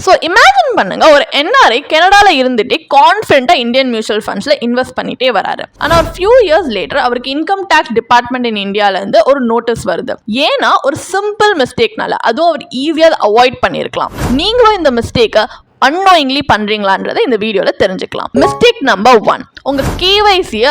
So imagine பண்ணுங்க, ஒரு NRI கனடால இருந்துட்டு கான்ஃபிடென்ட்டா இந்தியன் மியூச்சுவல் ஃபண்ட்ஸ்ல இன்வெஸ்ட் பண்ணிட்டே வராரு. ஆனா ஒரு ஃபியூ இயர்ஸ் லேட்டர் அவருக்கு இன்கம் டேக்ஸ் டிபார்ட்மெண்ட் இன் இந்தியால இருந்து ஒரு நோட்டீஸ் வருது. ஏன்னா ஒரு சிம்பிள் மிஸ்டேக்னால, அதுவும் அவர் ஈஸியா அவாய்ட் பண்ணிருக்கலாம். நீங்களும் இந்த மிஸ்டேக்கை அன்னோயிங்லி பண்றீங்களான்றதை இந்த வீடியோல தெரிஞ்சுக்கலாம். மிஸ்டேக் நம்பர் 1, உங்க கேவைசியை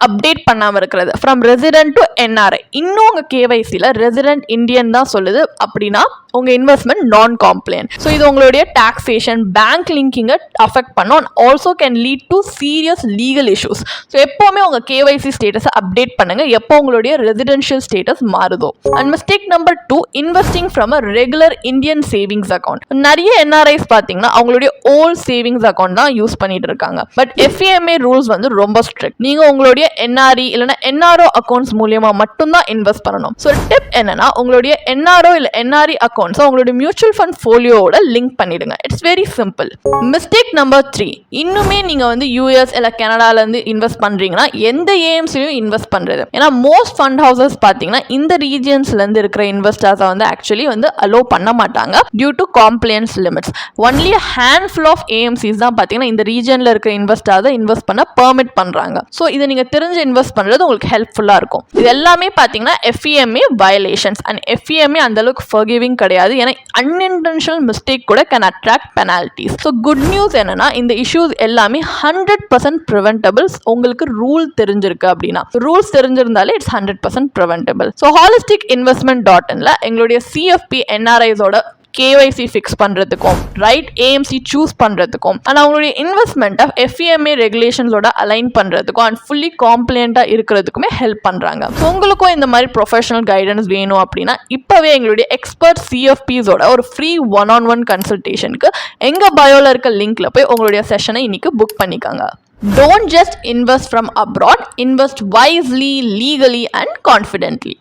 அப்டேட் பண்ணாம இருக்கிறது. From resident to NRI. இன்னும் உங்க கேவைசியில் ரெசிடென்ட் இந்தியன் தான் சொல்லுது அப்படின்னா உங்க இன்வெஸ்ட்மெண்ட் நான் காம்ப்ளைண்ட். ஸோ இது உங்களுடைய டாக்ஸேஷன், பேங்க் லிங்கிங்கை அஃபெக்ட் பண்ணும். Also can lead to serious legal issues. So எப்போவுமே உங்க கேவைசி ஸ்டேட்டஸை அப்டேட் பண்ணுங்க எப்போ உங்களுடைய ரெசிடென்ஷியல் ஸ்டேட்டஸ் மாறுதோ. And mistake number 2, investing from a regular Indian savings account. நிறைய என்ஆர்ஐஸ் பார்த்தீங்கன்னா அவங்களுடைய ஓல்ட் சேவிங்ஸ் அக்கௌண்ட் தான் யூஸ் பண்ணிட்டு இருக்காங்க. பட் எஃப்ஏஎம்ஏ ரூல்ஸ் ரொம்ப ஸ்ட்ரிக்ட். நீங்க உங்களுடைய என்ஆர்இ இல்லைன்னா என்ஆர்ஓ அக்கௌண்ட்ஸ் மூலியமா மட்டும்தான் இன்வெஸ்ட் பண்ணணும். ஸோ டிப் என்னன்னா, உங்களுடைய என்ஆர்ஓ இல்லை என்ஆர்இ அக்கௌண்ட்ஸ் உங்களுடைய மியூச்சுவல் ஃபண்ட் போலியோட லிங்க் பண்ணிடுங்க. It's very simple. Mistake number 3, இன்னுமே நீங்க யூஎஸ் இல்லை கனடால இருந்து இன்வெஸ்ட் பண்றீங்கன்னா எந்த ஏஎம்ஸ்லயும் இன்வெஸ்ட் பண்றது. ஏன்னா மோஸ்ட் ஃபண்ட் ஹவுசஸ் பார்த்தீங்கன்னா இந்த ரீஜியன்ஸ்ல இருந்து இருக்கிற இன்வெஸ்டர்ஸை ஆக்சுவலி அலோ பண்ண மாட்டாங்க due to compliance limits. Only handful of AMCs தான் பார்த்தீங்கன்னா இந்த ரீஜன்ல இருக்கிற இன்வெஸ்டர்ஸை இன்வெஸ்ட் பண்ண பெர்மிட் பண்றாங்க. ஸோ இதை நீங்க தெரிஞ்சு இன்வெஸ்ட் பண்றது உங்களுக்கு ஹெல்ப்ஃபுல்லா இருக்கும். இது எல்லாமே பார்த்தீங்கன்னா எஃப்இஎம்ஏ வயலேஷன்ஸ். அண்ட் எஃப்இஎம்ஏ அந்த அளவுக்கு ஃபர்கிவிங் கிடையாது. ஏன்னா அன்இன்டென்ஷனல் மிஸ்டேக் கூட can attract penalties. So good news என்னன்னா, இந்த இஷ்யூஸ் எல்லாமே 100% ப்ரிவென்டபிள். உங்களுக்கு ரூல் தெரிஞ்சிருக்கு அப்படின்னா, ரூல்ஸ் தெரிஞ்சிருந்தாலே இட்ஸ் 100% ப்ரிவென்டபிள். ஸோ holisticinvestment.inல எங்களுடைய சிஎஃப்பி என்ஆர்ஐஸோட கேவைசி ஃபிக்ஸ் பண்றதுக்கும் ரைட் ஏஎம்சி சூஸ் பண்றதுக்கும் அண்ட் அவங்களுடைய இன்வெஸ்ட்மெண்ட்டை எஃப்இஎம்ஏ ரெகுலேஷன்ஸோட அலைன் பண்றதுக்கும் அண்ட் ஃபுல்லி காம்ப்ளைண்டா இருக்கிறதுக்குமே ஹெல்ப் பண்றாங்க. உங்களுக்கும் இந்த மாதிரி ப்ரொஃபஷனல் கைடன்ஸ் வேணும் அப்படின்னா இப்பவே எங்களுடைய எக்ஸ்பர்ட் சிஎஃப்பிஸோட ஒரு ஃப்ரீ 1-on-1 கன்சல்டேஷனுக்கு எங்க பயோல இருக்க லிங்க்ல போய் உங்களுடைய செஷனை இன்னைக்கு புக் பண்ணிக்கோங்க. Don't just invest from abroad, invest wisely, legally and confidently.